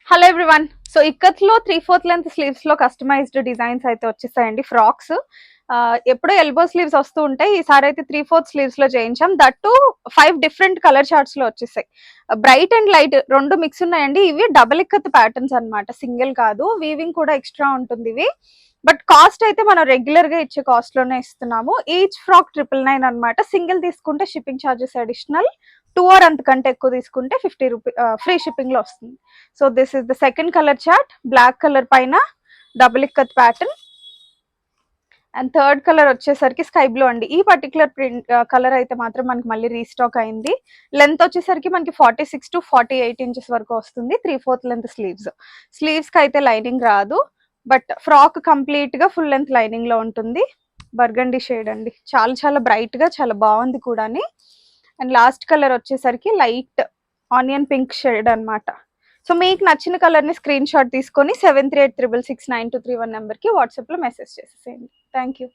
Hello everyone. So ఇక్కత్లో 3/4 length sleeves లో customised designs అయితే వచ్చేసాయండి. ఫ్రాక్స్ ఎప్పుడో ఎల్బో స్లీవ్స్ వస్తూ ఉంటాయి, ఈసారి అయితే 3/4 స్లీవ్స్ లో చేయించాం. దట్టు 5 డిఫరెంట్ కలర్ చార్ట్స్ లో వచ్చేసాయి. బ్రైట్ అండ్ లైట్ రెండు మిక్స్ ఉన్నాయండి. ఇవి డబుల్ ఇక్కత్ ప్యాటర్న్స్ అన్నమాట, సింగిల్ కాదు. వీవింగ్ కూడా ఎక్స్ట్రా ఉంటుంది ఇవి. బట్ కాస్ట్ అయితే మనం రెగ్యులర్ గా ఇచ్చే కాస్ట్ లోనే ఇస్తున్నాము. ఈచ్ ఫ్రాక్ 999 అనమాట. సింగిల్ తీసుకుంటే షిప్పింగ్ ఛార్జెస్ అడిషనల్, 2 ఆర్ అంతకంటే ఎక్కువ తీసుకుంటే 50 రూపీ ఫ్రీ షిప్పింగ్ లో వస్తుంది. So this is the second colour chart, black colour పైన double ikat pattern. And third colour వచ్చేసరికి స్కై బ్లూ అండి. ఈ పర్టికులర్ ప్రింట్ కలర్ అయితే మాత్రం మనకి మళ్ళీ రీస్టాక్ అయింది. లెంత్ వచ్చేసరికి మనకి 46 to 48 ఇంచెస్ వరకు వస్తుంది. 3/4 లెంత్ స్లీవ్స్ కి అయితే లైనింగ్ రాదు, బట్ ఫ్రాక్ కంప్లీట్ గా ఫుల్ లెంత్ లైనింగ్ లో ఉంటుంది. బర్గండి షేడ్ అండి, చాలా చాలా బ్రైట్ గా చాలా బాగుంది కూడా. అండ్ లాస్ట్ కలర్ వచ్చేసరికి లైట్ ఆనియన్ పింక్ షేడ్ అనమాట. సో మీకు నచ్చిన కలర్ ని స్క్రీన్ షాట్ తీసుకొని 73866923 నెంబర్ కి వాట్సాప్ లో మెసేజ్ చేసేసేయండి. Thank you.